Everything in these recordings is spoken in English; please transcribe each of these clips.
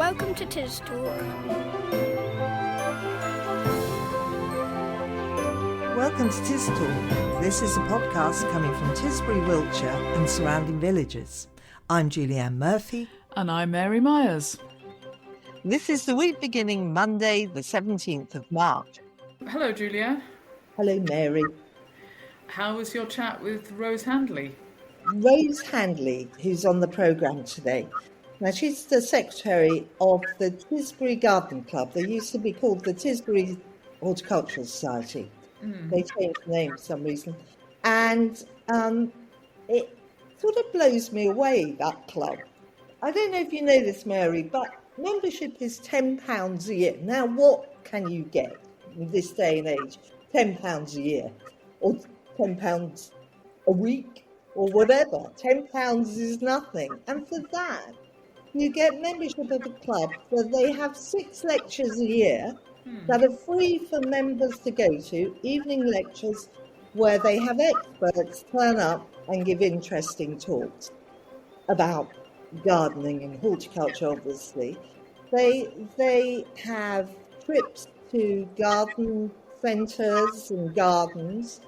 Welcome to TisTalk. Welcome to TisTalk. This is a podcast coming from Tisbury, Wiltshire and surrounding villages. I'm Julianne Murphy. And I'm Mary Myers. This is the week beginning Monday, the 17th of March. Hello, Julia. Hello, Mary. How was your chat with Rose Handley? Rose Handley, who's on the programme today. Now, she's the secretary of the Tisbury Gardening Club. They used to be called the Tisbury Horticultural Society. They changed the name for some reason. And it sort of blows me away, that club. I don't know if you know this, Mary, but membership is £10 a year. Now, what can you get in this day and age? £10 a year or £10 a week or whatever. £10 is nothing. And for that, you get membership of the club where they have 6 lectures a year that are free for members to go to, evening lectures where they have experts turn up and give interesting talks about gardening and horticulture, obviously. They have trips to garden centres and gardens.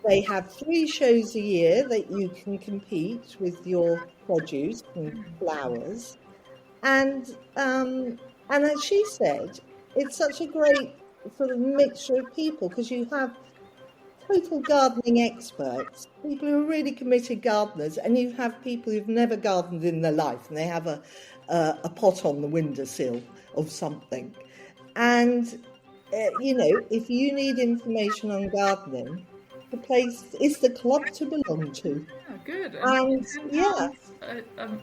They have 3 shows a year that you can compete with your produce and flowers. And as she said, it's such a great sort of mixture of people because you have total gardening experts, people who are really committed gardeners, and you have people who've never gardened in their life and they have a pot on the windowsill of something. And, if you need information on gardening, the place is the club to belong to. Yeah, good. And yeah.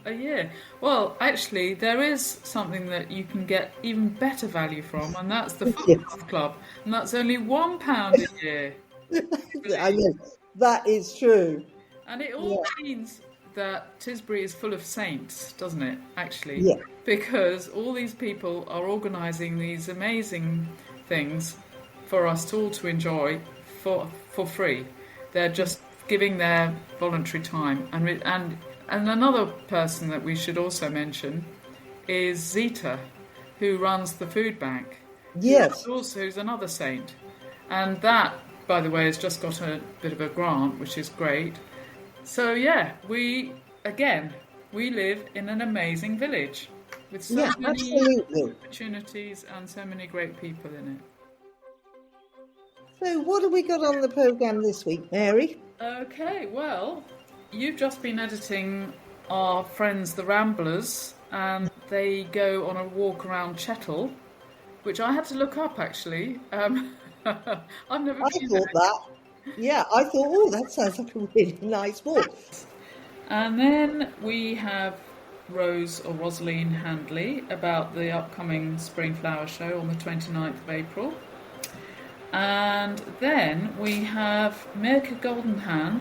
A year. Well, actually, there is something that you can get even better value from, and that's the football club, and that's only £1 a year. I know, that is true. And it all means that Tisbury is full of saints, doesn't it, actually? Yeah. Because all these people are organising these amazing things for us all to enjoy for free. They're just giving their voluntary time. And another person that we should also mention is Zita, who runs the food bank. Yes. Who's another saint. And that, by the way, has just got a bit of a grant, which is great. So, yeah, we live in an amazing village with so many opportunities and so many great people in it. So what have we got on the programme this week, Mary? Okay, well, you've just been editing our friends the Ramblers, and they go on a walk around Chettle, which I had to look up, actually. I've never been there. I thought, that sounds like a really nice walk. And then we have Rosaline Handley about the upcoming Spring Flower Show on the 29th of April. And then we have Mirka Golden-Hann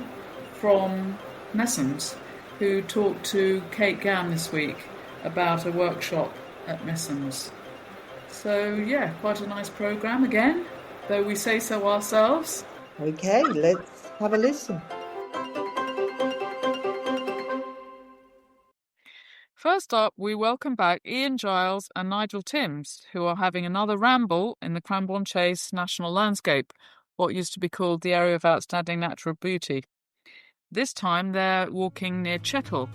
from Messums, who talked to Kate Gamm this week about a workshop at Messums. So, yeah, quite a nice programme again, though we say so ourselves. Okay, let's have a listen. First up, we welcome back Ian Giles and Nigel Timms, who are having another ramble in the Cranborne Chase National Landscape, what used to be called the Area of Outstanding Natural Beauty. This time they're walking near Chettle.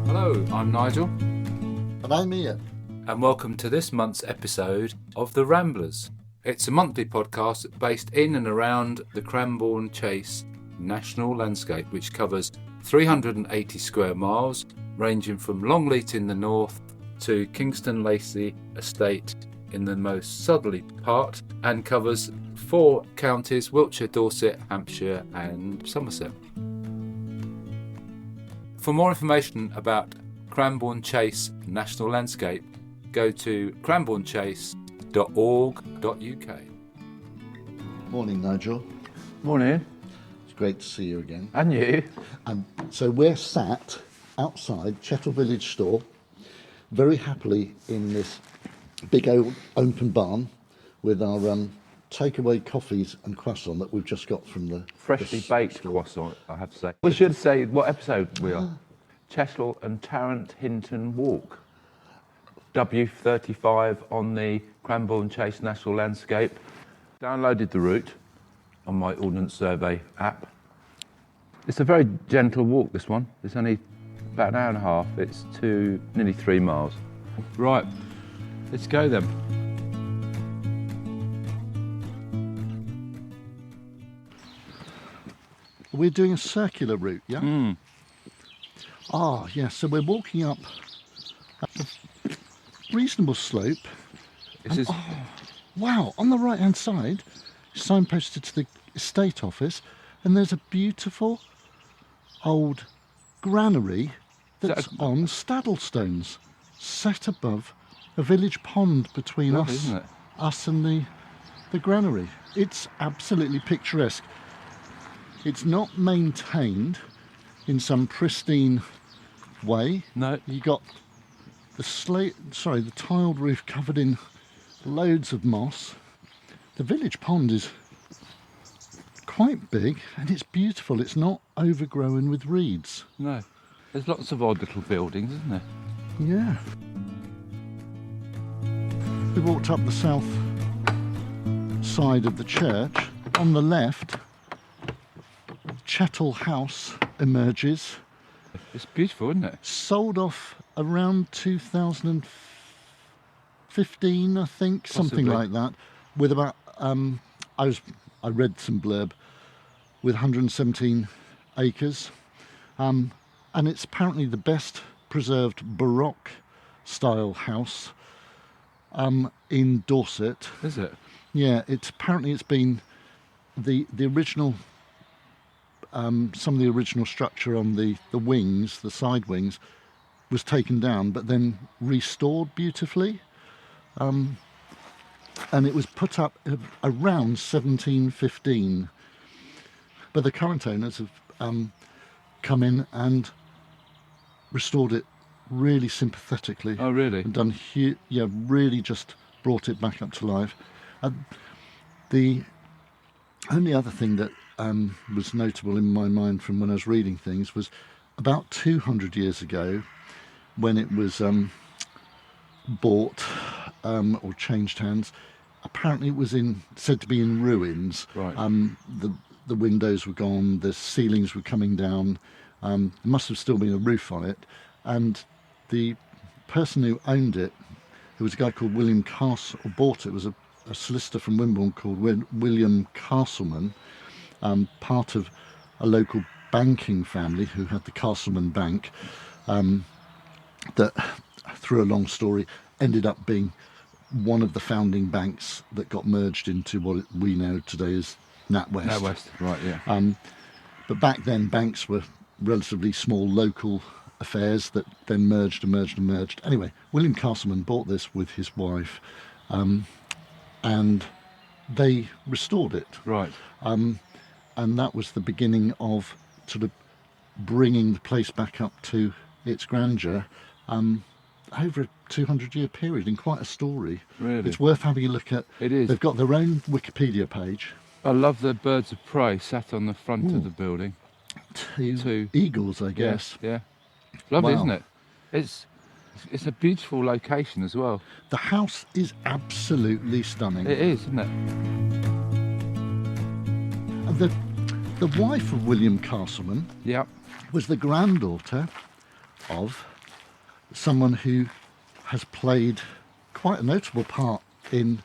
Hello, I'm Nigel. And I'm Ian. And welcome to this month's episode of The Ramblers. It's a monthly podcast based in and around the Cranborne Chase National Landscape, which covers 380 square miles, ranging from Longleat in the north to Kingston Lacey Estate in the most southerly part, and covers 4 counties: Wiltshire, Dorset, Hampshire and Somerset. For more information about Cranborne Chase National Landscape, go to cranbornechase.org.uk. Morning, Nigel. Morning. It's great to see you again. And you. So we're sat outside Chettle Village store, very happily in this big open barn with our takeaway coffees and croissant that we've just got from the Freshly baked croissant, I have to say. We should say what episode we are. Chettle and Tarrant Hinton Walk. W35 on the Cranborne Chase National Landscape. Downloaded the route on my Ordnance Survey app. It's a very gentle walk, this one. It's only about an hour and a half. It's nearly 3 miles. Right, let's go then. We're doing a circular route, yeah? Ah, yes, so we're walking up a reasonable slope. Wow, on the right hand side, signposted to the estate office, and there's a beautiful old granary that's on staddlestones, set above a village pond between Lovely, us and the granary. It's absolutely picturesque. It's not maintained in some pristine way. No. You got the tiled roof covered in loads of moss. The village pond is quite big and it's beautiful. It's not overgrown with reeds. No. There's lots of odd little buildings, isn't there? Yeah. We walked up the south side of the church. On the left, Chettle House emerges. It's beautiful, isn't it? Sold off around 2015, I think, something Possibly. like that. With about, I read some blurb, with 117 acres, and it's apparently the best preserved Baroque style house in Dorset. Is it? Yeah, it's been the original. Some of the original structure on the wings, the side wings, was taken down, but then restored beautifully. And it was put up around 1715. But the current owners have come in and restored it really sympathetically. Oh, really? And done, really just brought it back up to life. The only other thing that was notable in my mind from when I was reading things was about 200 years ago, when it was bought or changed hands. Apparently, it was said to be in ruins. Right. The windows were gone. The ceilings were coming down. There must have still been a roof on it. And the person who owned it, who was a guy called William Castle, or bought it, was a solicitor from Wimborne called William Castleman. Part of a local banking family who had the Castleman Bank, that, through a long story, ended up being one of the founding banks that got merged into what we know today as NatWest. NatWest, right, yeah. But back then, banks were relatively small local affairs that then merged. Anyway, William Castleman bought this with his wife, and they restored it. Right. And that was the beginning of sort of bringing the place back up to its grandeur over a 200-year period, in quite a story. Really? It's worth having a look at. It is. They've got their own Wikipedia page. I love the birds of prey sat on the front of the building. Two eagles, I guess. Yeah. Lovely, Wow. isn't it? It's a beautiful location as well. The house is absolutely stunning. It is, isn't it? The wife of William Castleman Yep. was the granddaughter of someone who has played quite a notable part in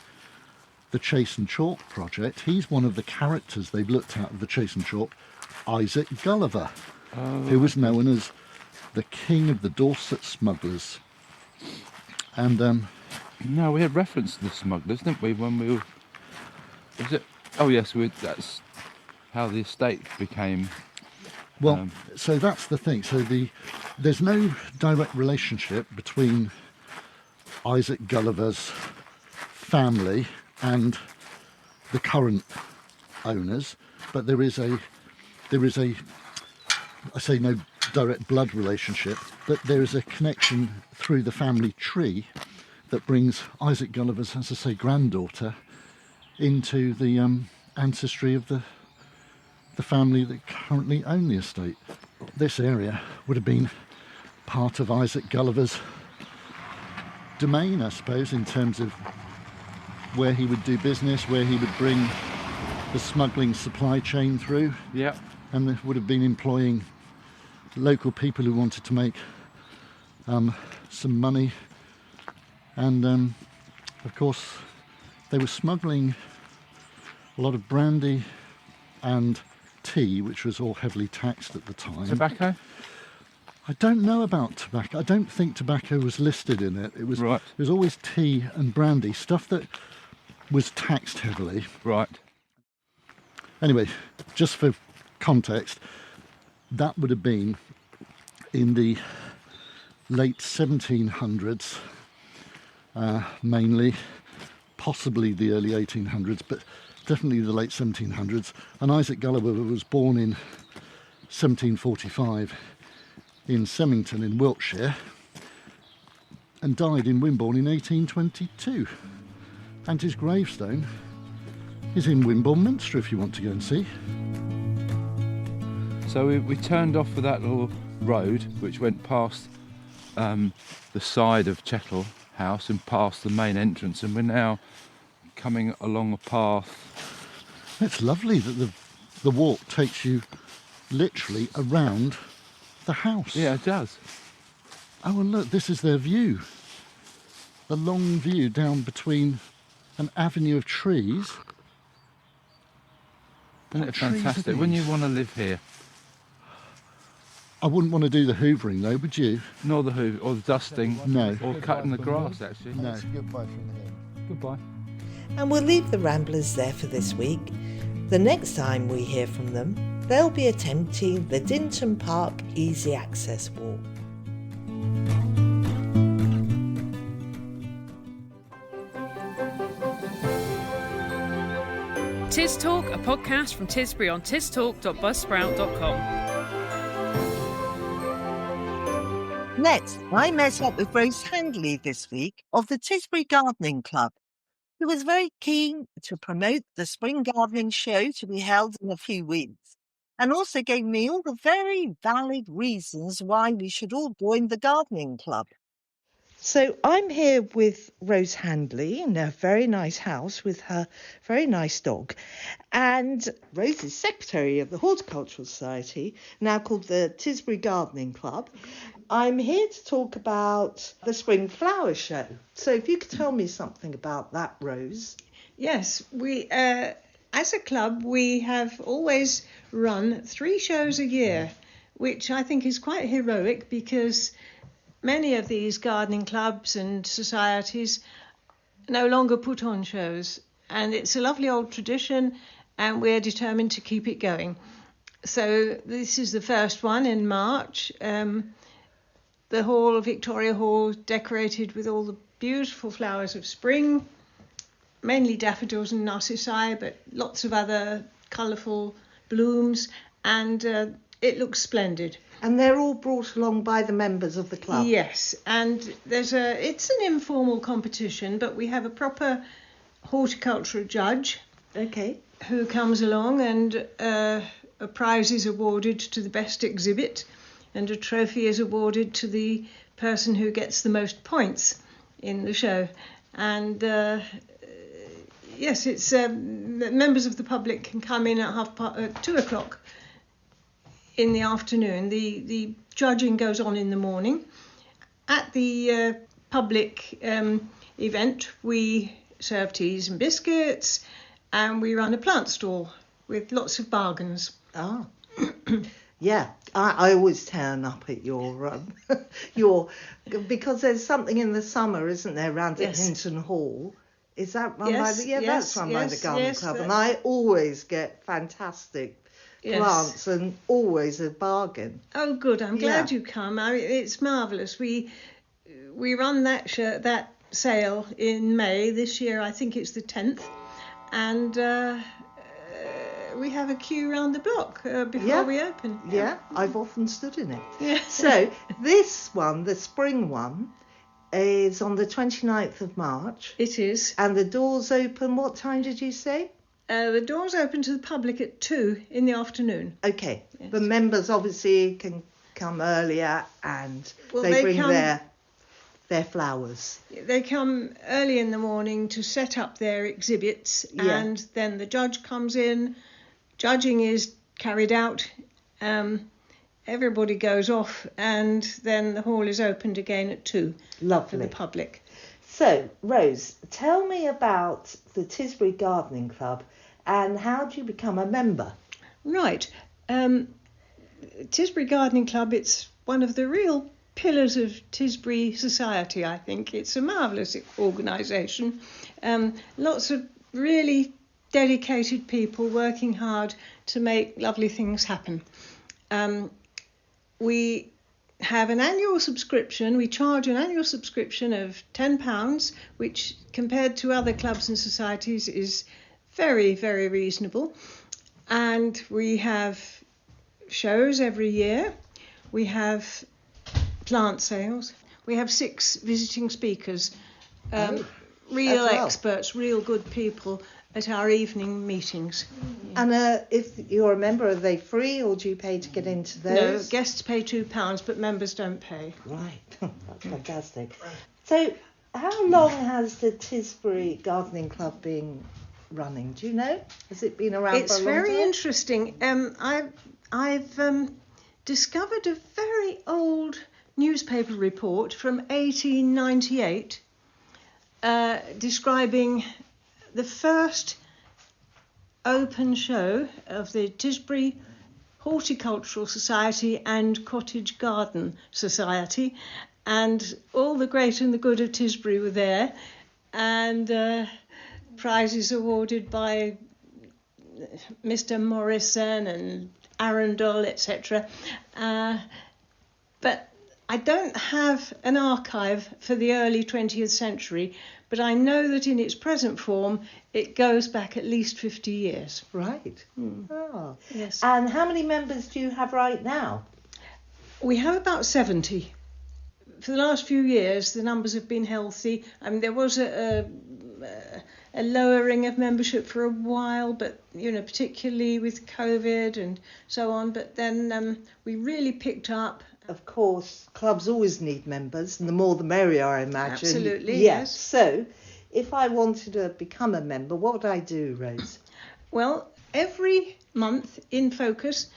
the Chase and Chalk project. He's one of the characters they've looked at of the Chase and Chalk, Isaac Gulliver, who was known as the king of the Dorset smugglers. And No, we had reference to the smugglers, didn't we, when we were... Was it... Oh, yes, that's how the estate became... well, so that's the thing. So there's no direct relationship between Isaac Gulliver's family and the current owners, but there is a I say no direct blood relationship, but there is a connection through the family tree that brings Isaac Gulliver's, as I say, granddaughter into the ancestry of the family that currently own the estate. This area would have been part of Isaac Gulliver's domain, I suppose, in terms of where he would do business, where he would bring the smuggling supply chain through. Yeah. And it would have been employing local people who wanted to make some money. And of course, they were smuggling a lot of brandy and tea, which was all heavily taxed at the time. Tobacco? I don't know about tobacco. I don't think tobacco was listed in it. It was Right. It was always tea and brandy, stuff that was taxed heavily. Right. Anyway, just for context, that would have been in the late 1700s, mainly, possibly the early 1800s, but definitely the late 1700s. And Isaac Gulliver was born in 1745 in Semmington in Wiltshire and died in Wimborne in 1822. And his gravestone is in Wimborne Minster if you want to go and see. So we turned off for that little road which went past the side of Chettle House and past the main entrance, and we're now coming along a path. It's lovely that the walk takes you literally around the house. Yeah, it does. Oh, and look, this is their view. A long view down between an avenue of trees. Isn't it fantastic? Wouldn't you want to live here? I wouldn't want to do the hoovering though, would you? Nor the hoover, or the dusting, No. or cutting the grass, actually. No. Goodbye from here. Goodbye. And we'll leave the Ramblers there for this week. The next time we hear from them, they'll be attempting the Dinton Park Easy Access Walk. TisTalk, a podcast from Tisbury on tistalk.buzzsprout.com. Next, I met up with Rose Handley this week of the Tisbury Gardening Club, who was very keen to promote the spring gardening show to be held in a few weeks, and also gave me all the very valid reasons why we should all join the gardening club. So I'm here with Rose Handley in a very nice house with her very nice dog. And Rose is secretary of the Horticultural Society, now called the Tisbury Gardening Club. I'm here to talk about the Spring Flower Show. So if you could tell me something about that, Rose. Yes, we as a club, we have always run 3 shows a year, which I think is quite heroic because many of these gardening clubs and societies no longer put on shows, and it's a lovely old tradition and we're determined to keep it going. So this is the first one in March. The hall, Victoria Hall, decorated with all the beautiful flowers of spring, mainly daffodils and narcissi, but lots of other colourful blooms, and it looks splendid. And they're all brought along by the members of the club. Yes, and it's an informal competition, but we have a proper horticultural judge. Okay. Who comes along, and a prize is awarded to the best exhibit, and a trophy is awarded to the person who gets the most points in the show. And yes, it's members of the public can come in at 2 o'clock in the afternoon. The judging goes on in the morning. At the public event, we serve teas and biscuits, and we run a plant stall with lots of bargains. Ah, yeah. I always turn up at your because there's something in the summer, isn't there, round at Hinton Hall? Is that run by the that's run by the Garden Club, and I always get fantastic plants and always a bargain. Oh, good! I'm glad you come. I mean, it's marvellous. We run that sale in May this year. I think it's the 10th, and we have a queue round the block before we open. Yeah, I've often stood in it. Yeah. So this one, the spring one, is on the 29th of March. It is. And the doors open, what time did you say? The doors open to the public at 2 in the afternoon. Okay. Yes. The members obviously can come earlier, and they bring their flowers? They come early in the morning to set up their exhibits, and then the judge comes in. Judging is carried out. Everybody goes off, and then the hall is opened again at 2 for the public. So, Rose, tell me about the Tisbury Gardening Club and how do you become a member? Right. Tisbury Gardening Club, it's one of the real pillars of Tisbury society, I think. It's a marvellous organisation. Lots of really dedicated people working hard to make lovely things happen. We have an annual subscription. We charge an annual subscription of £10, which compared to other clubs and societies is very, very reasonable. And we have shows every year. We have plant sales. We have 6 visiting speakers, real experts, real good people at our evening meetings. And if you're a member, are they free or do you pay to get into those? No, guests pay £2, but members don't pay. Right, that's fantastic. So how long has the Tisbury Gardening Club been running? Do you know? Has it been around for a long time? It's very interesting. I've discovered a very old newspaper report from 1898 describing the first open show of the Tisbury Horticultural Society and Cottage Garden Society, and all the great and the good of Tisbury were there, and prizes awarded by Mr. Morrison and Arundel, etc. But I don't have an archive for the early 20th century, but I know that in its present form it goes back at least 50 years. Right. Oh, yes. And how many members do you have right now? We have about 70. For the last few years, the numbers have been healthy. I mean, there was a lowering of membership for a while, but, particularly with COVID and so on. But then we really picked up. Of course, clubs always need members, and the more the merrier, I imagine. Absolutely, yes. So, if I wanted to become a member, what would I do, Rose? Well, every month in Focus,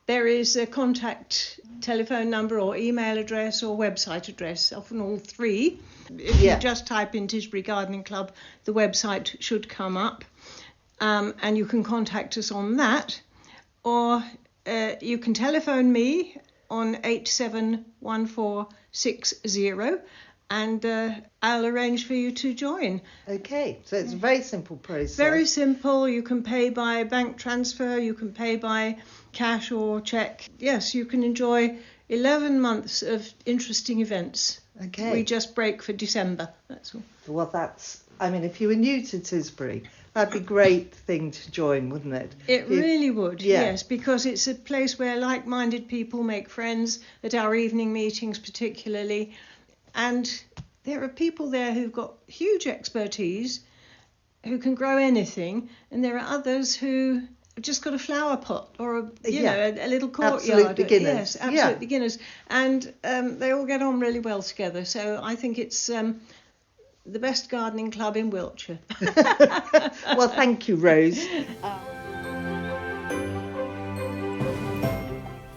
there is a contact telephone number or email address or website address, often all 3. If you just type in Tisbury Gardening Club, the website should come up, and you can contact us on that, or you can telephone me on 871460, and I'll arrange for you to join. Okay, so it's a very simple process. Very simple. You can pay by bank transfer, you can pay by cash or cheque. Yes, you can enjoy 11 months of interesting events. Okay. We just break for December, that's all. Well, if you were new to Tisbury, that'd be a great thing to join, wouldn't it? It really would, yes, because it's a place where like-minded people make friends, at our evening meetings particularly. And there are people there who've got huge expertise, who can grow anything, and there are others who have just got a flower pot or a little courtyard. Absolute beginners. Yes, absolute beginners. And they all get on really well together. So I think it's the best gardening club in Wiltshire. Well, thank you, Rose.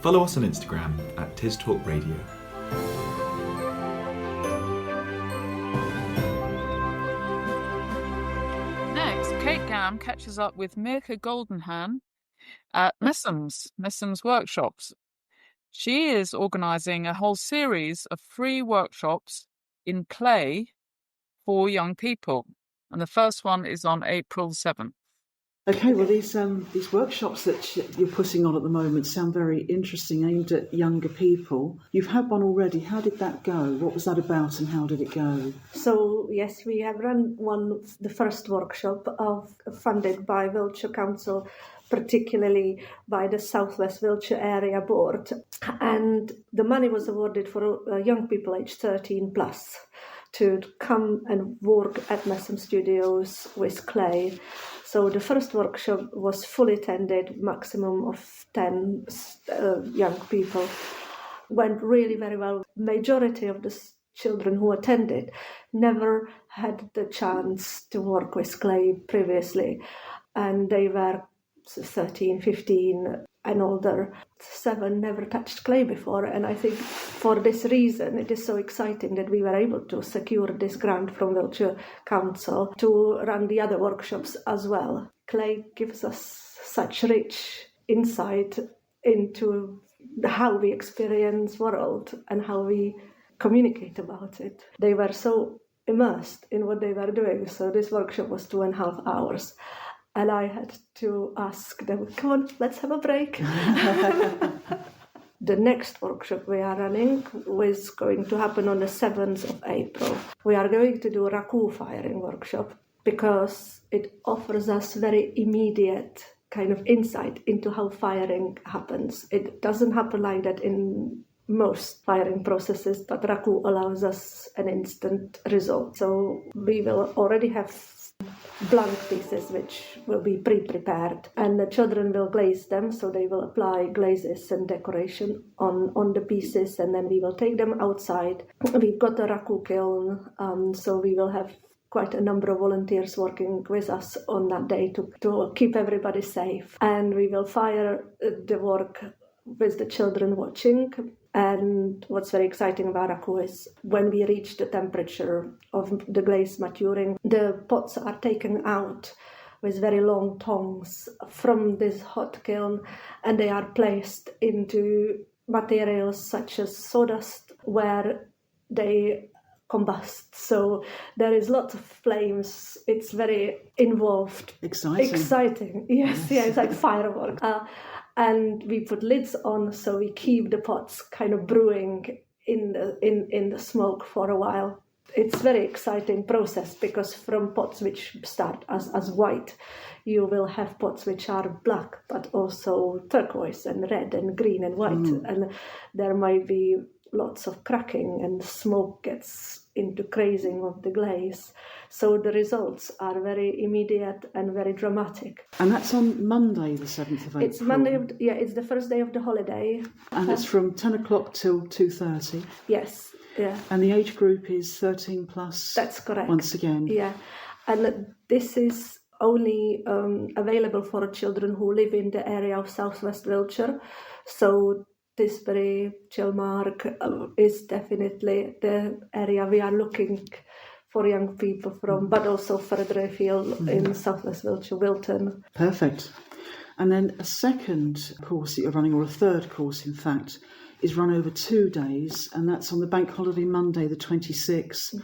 Follow us on Instagram at TisTalk Radio. Kate Gamm catches up with Mirka Golden-Hann at Messums Workshops. She is organising a whole series of free workshops in clay for young people, and the first one is on April 7th. Okay, well, these workshops that you're putting on at the moment sound very interesting, aimed at younger people. You've had one already. How did that go? What was that about and how did it go? So, yes, we have run the first workshop funded by Wiltshire Council, particularly by the South West Wiltshire Area Board. And the money was awarded for young people aged 13 plus to come and work at Messums Studios with clay. So the first workshop was fully attended, maximum of 10 young people. Went really very well. Majority of the children who attended never had the chance to work with clay previously, and they were 13, 15 and older. 7 never touched clay before, and I think for this reason it is so exciting that we were able to secure this grant from Wiltshire Council to run the other workshops as well. Clay gives us such rich insight into how we experience world and how we communicate about it. They were so immersed in what they were doing. So this workshop was 2.5 hours. And I had to ask them, come on, let's have a break. The next workshop we are running is going to happen on the 7th of April. We are going to do a raku firing workshop because it offers us very immediate kind of insight into how firing happens. It doesn't happen like that in most firing processes, but raku allows us an instant result. So we will already have blank pieces which will be pre-prepared, and the children will glaze them, so they will apply glazes and decoration on the pieces, and then we will take them outside. We've got a raku kiln, so we will have quite a number of volunteers working with us on that day to keep everybody safe, and we will fire the work with the children watching. And what's very exciting about raku is when we reach the temperature of the glaze maturing, the pots are taken out with very long tongs from this hot kiln, and they are placed into materials such as sawdust where they combust. So there is lots of flames. It's very involved. Exciting. Yes, yeah, it's like fireworks. And we put lids on, so we keep the pots kind of brewing in the smoke for a while. It's a very exciting process because from pots which start as white, you will have pots which are black, but also turquoise and red and green and white. And there might be lots of cracking, and smoke gets into crazing of the glaze. So the results are very immediate and very dramatic. And that's on Monday, the 7th of April? It's Monday, it's the first day of the holiday. And it's from 10 o'clock till 2:30? Yes, yeah. And the age group is 13 plus? That's correct. Once again? Yeah, and this is only available for children who live in the area of southwest Wiltshire. So Tisbury, Chilmark is definitely the area we are looking for young people from, but also further afield in southwest Wiltshire, Wilton. Perfect. And then a second course that you're running, or a third course in fact, is run over 2 days, and that's on the bank holiday Monday the 26th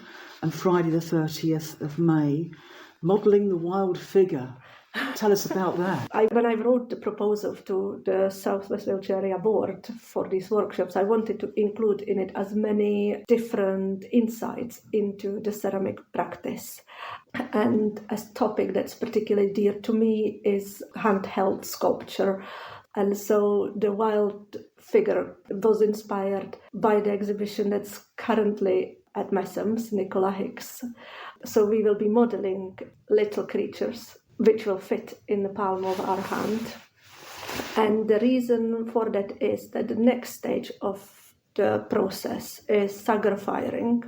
and Friday the 30th of May, modelling the wild figure. Tell us about that. When I wrote the proposal to the South West Wiltshire Area Board for these workshops, I wanted to include in it as many different insights into the ceramic practice. And a topic that's particularly dear to me is handheld sculpture. And so the wild figure was inspired by the exhibition that's currently at Messums, Nicola Hicks. So we will be modelling little creatures which will fit in the palm of our hand. And the reason for that is that the next stage of the process is sagger firing.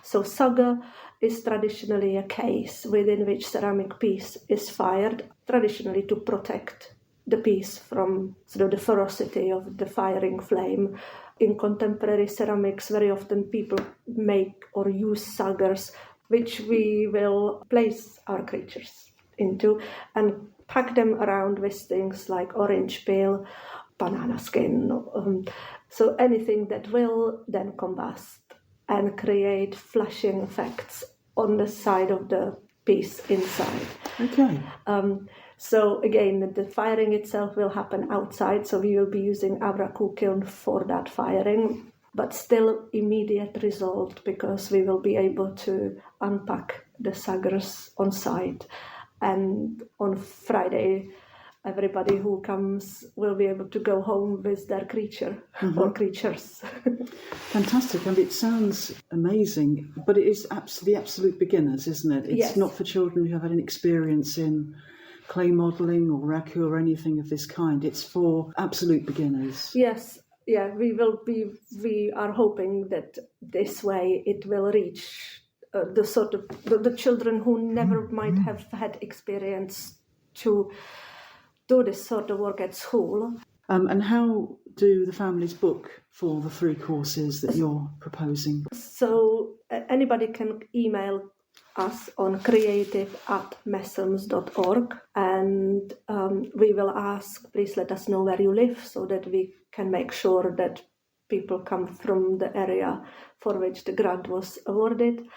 So sagger is traditionally a case within which ceramic piece is fired, traditionally to protect the piece from the ferocity of the firing flame. In contemporary ceramics, very often people make or use saggers, which we will place our creatures into and pack them around with things like orange peel, banana skin, so anything that will then combust and create flashing effects on the side of the piece inside. Okay. So again, the firing itself will happen outside, so we will be using our raku kiln for that firing, but still immediate result because we will be able to unpack the saggers on site. And on Friday, everybody who comes will be able to go home with their creature or creatures. Fantastic. I mean, it sounds amazing, but it is the absolute beginners, isn't it? It's not for children who have any experience in clay modelling or raku or anything of this kind. It's for absolute beginners. Yes. we are hoping that this way it will reach the children who never might have had experience to do this sort of work at school. And how do the families book for the 3 courses that you're proposing? So anybody can email us on creative@messums.org, and we will ask, please let us know where you live so that we can make sure that people come from the area for which the grant was awarded.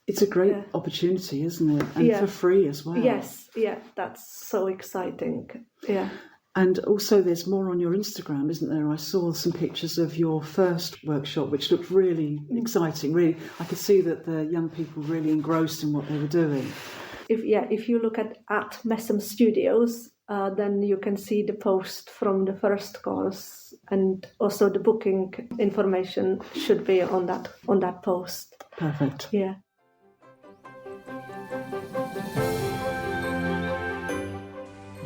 It's a great opportunity, isn't it? And for free as well. Yes, that's so exciting. Yeah. And also there's more on your Instagram, isn't there? I saw some pictures of your first workshop, which looked really exciting. Really, I could see that the young people were really engrossed in what they were doing. If you look at Messums Studios, then you can see the post from the first course, and also the booking information should be on that post. Perfect. Yeah.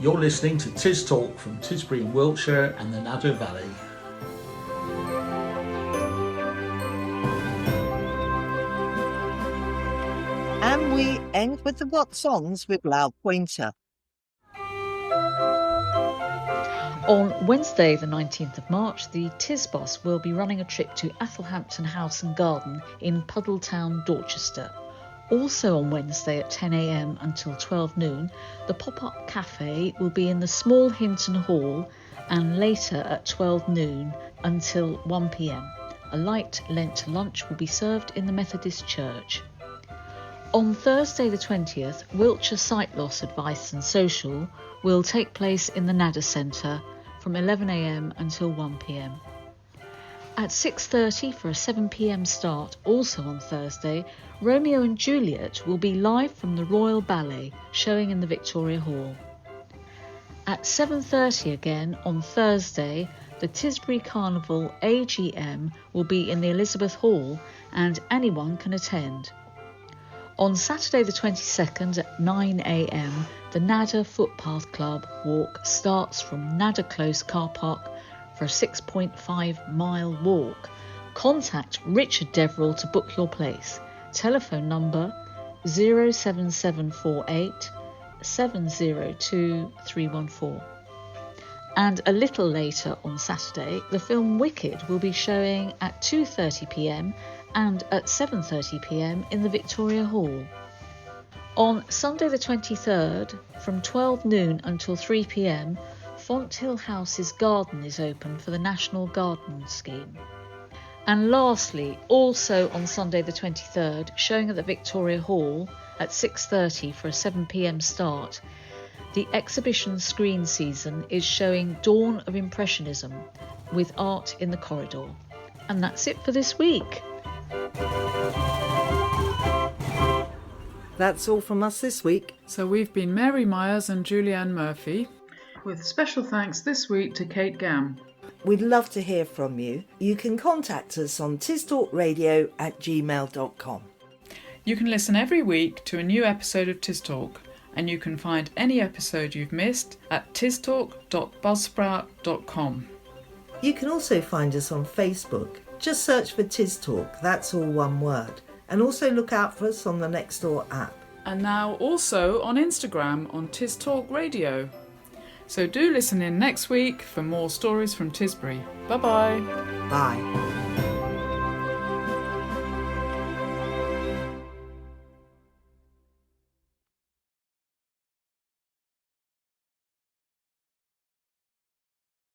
You're listening to TisTalk from Tisbury in Wiltshire and the Nadder Valley. And we end with the What Songs with Loud Pointer. On Wednesday, the 19th of March, the TisBus will be running a trip to Athelhampton House and Garden in Puddletown, Dorchester. Also on Wednesday at 10 a.m. until 12 noon, the pop-up cafe will be in the small Hinton Hall, and later at 12 noon until 1 p.m. A light Lent lunch will be served in the Methodist Church. On Thursday the 20th, Wiltshire Sight Loss Advice and Social will take place in the Nadder Centre from 11 a.m. until 1 p.m. At 6:30 for a 7 p.m. start, also on Thursday, Romeo and Juliet will be live from the Royal Ballet, showing in the Victoria Hall. At 7:30 again on Thursday, the Tisbury Carnival AGM will be in the Elizabeth Hall, and anyone can attend. On Saturday the 22nd at 9 a.m, the Nadder Footpath Club walk starts from Nadder Close car park for a 6.5-mile walk. Contact Richard Deverill to book your place. Telephone number 07748 702 314. And a little later on Saturday, the film Wicked will be showing at 2:30 p.m. and at 7:30 p.m. in the Victoria Hall. On Sunday the 23rd, from 12 noon until 3 p.m, Fonthill House's garden is open for the National Garden Scheme. And lastly, also on Sunday the 23rd, showing at the Victoria Hall at 6:30 for a 7 p.m. start, the exhibition screen season is showing Dawn of Impressionism with art in the corridor. And that's it for this week. That's all from us this week. So we've been Mary Myers and Julianne Murphy, with special thanks this week to Kate Gamm. We'd love to hear from you. You can contact us on tistalkradio@gmail.com. You can listen every week to a new episode of TisTalk, and you can find any episode you've missed at tistalk.buzzsprout.com. You can also find us on Facebook. Just search for TisTalk, that's all one word. And also look out for us on the Nextdoor app. And now also on Instagram on TisTalk Radio. So do listen in next week for more stories from Tisbury. Bye-bye. Bye.